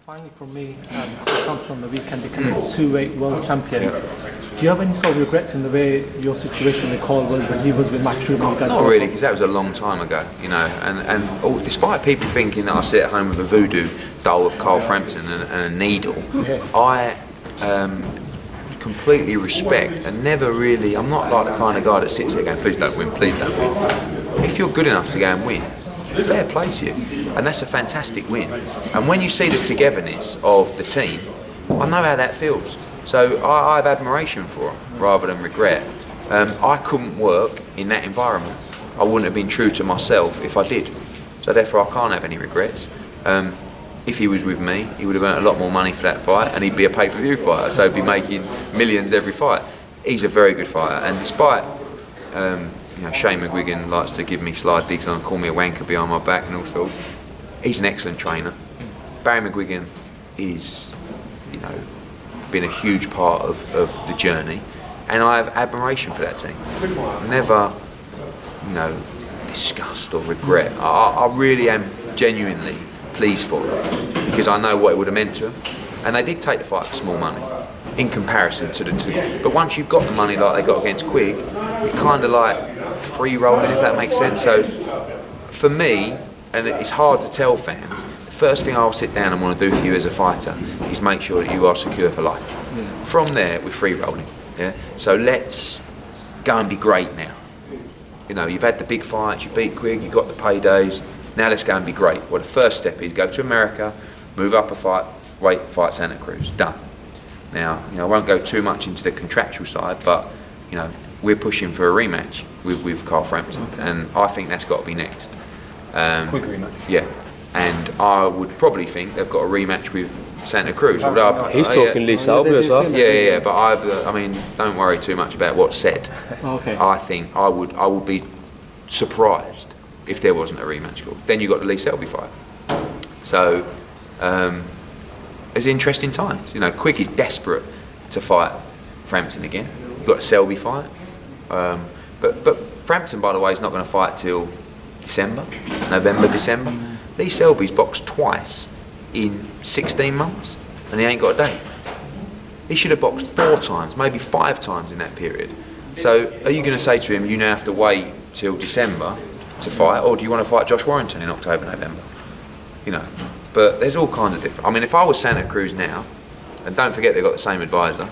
Finally, for me, Carl Frampton on the weekend becoming a two-weight world champion. Do you have any sort of regrets in the way your situation with Carl was when he was with Matchroom? Not really, because that was a long time ago, you know. And despite people thinking that I sit at home with a voodoo doll of Carl Frampton and a needle, I completely respect and never really. I'm not like the kind of guy that sits there going, "Please don't win, please don't win." If you're good enough to go and win, fair play to you, and that's a fantastic win. And when you see the togetherness of the team, I know how that feels. So I have admiration for them rather than regret. I couldn't work in that environment. I wouldn't have been true to myself if I did. So therefore I can't have any regrets. If he was with me, he would have earned a lot more money for that fight, and he'd be a pay-per-view fighter, so he'd be making millions every fight. He's a very good fighter, and despite you know, Shane McGuigan likes to give me slide digs and call me a wanker behind my back and all sorts. He's an excellent trainer. Barry McGuigan is, you know, been a huge part of the journey, and I have admiration for that team. Never, you know, disgust or regret. I really am genuinely pleased for them because I know what it would have meant to them, and they did take the fight for small money in comparison to the two. But once you've got the money like they got against Quigg, you're kind of like free rolling, if that makes sense. So for me, and it's hard to tell fans, the first thing I'll sit down and want to do for you as a fighter is make sure that you are secure for life. From there, we're free rolling. Yeah. So let's go and be great now. You know, you've had the big fights, you beat Quigg, you got the paydays. Now let's go and be great. Well, the first step is go to America, move up a fight Santa Cruz. Done. Now, you know, I won't go too much into the contractual side, but you know, we're pushing for a rematch with Carl Frampton, and I think that's got to be next. Quick rematch. Yeah, and I would probably think they've got a rematch with Santa Cruz. He's talking Lee Selby as well. Yeah, but I mean, don't worry too much about what's said. Okay. I think I would be surprised if there wasn't a rematch called. Then you got the Lee Selby fight. So it's interesting times. You know, Quigg is desperate to fight Frampton again. You've got a Selby fight, but Frampton, by the way, is not going to fight till November, December. Lee Selby's boxed twice in 16 months, and he ain't got a date. He should have boxed 4 times, maybe 5 times in that period. So are you going to say to him, you now have to wait till December to fight, or do you want to fight Josh Warrington in October, November? You know, but there's all kinds of different. I mean, if I was Santa Cruz now, and don't forget they've got the same advisor,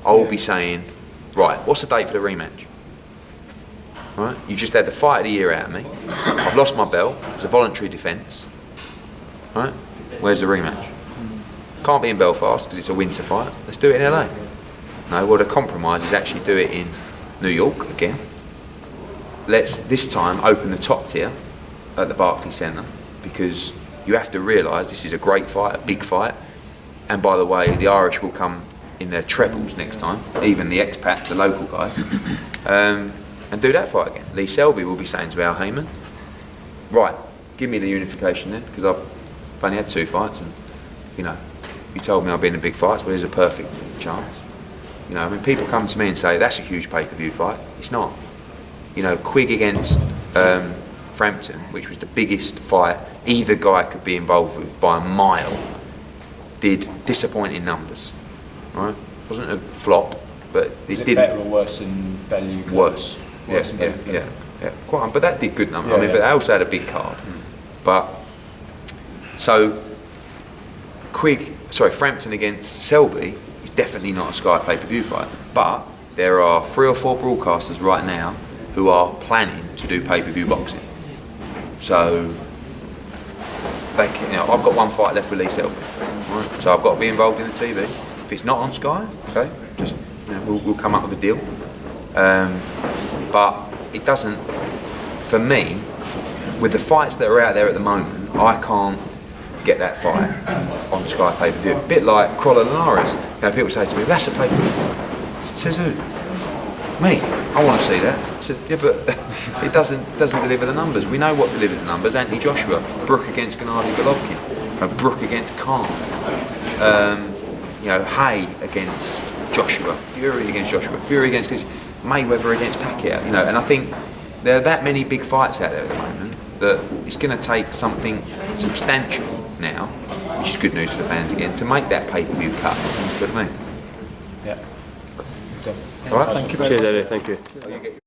I will be saying, right, what's the date for the rematch? Right, you just had the fight of the year out of me. I've lost my belt. It's a voluntary defence. Right, where's the rematch? Can't be in Belfast because it's a winter fight. Let's do it in LA. No, well, the compromise is actually do it in New York again. Let's this time open the top tier at the Barclays Centre, because you have to realise this is a great fight, a big fight. And by the way, the Irish will come in their trebles next time, even the expats, the local guys, and do that fight again. Lee Selby will be saying to Al Heyman, right, give me the unification then, because I've only had 2 fights, and you know, you told me I've been in big fights, well, there's a perfect chance. You know, I mean, people come to me and say that's a huge pay-per-view fight. It's not. You know, Quigg against Frampton, which was the biggest fight either guy could be involved with by a mile, did disappointing numbers. Right? It wasn't a flop, but it did. Better or worse than value? Worse. Yeah. Quite, but that did good numbers. I mean, but they also had a big card. But so Frampton against Selby is definitely not a Sky pay-per-view fight. But there are 3 or 4 broadcasters right now who are planning to do pay-per-view boxing. So they can, you know, I've got 1 fight left with Lee Selby. Right? So I've got to be involved in the TV. If it's not on Sky, okay, just you know, we'll come up with a deal. But it doesn't, for me, with the fights that are out there at the moment, I can't get that fight on Sky pay-per-view. A bit like Crolla Linares. You know, people say to me, that's a pay-per-view fight. Says who? Me. I want to see that. I said, yeah, but it doesn't deliver the numbers. We know what delivers the numbers. Anthony Joshua, Brook against Gennady Golovkin, Brook against Khan, you know, Hay against Joshua, Fury against Joshua, Fury against Mayweather against Pacquiao. You know, and I think there are that many big fights out there at the moment that it's going to take something substantial now which is good news for the fans again, to make that pay-per-view cut. You know what I mean? Yeah. All right? Thank you very much. Cheers, Eddie. Thank you.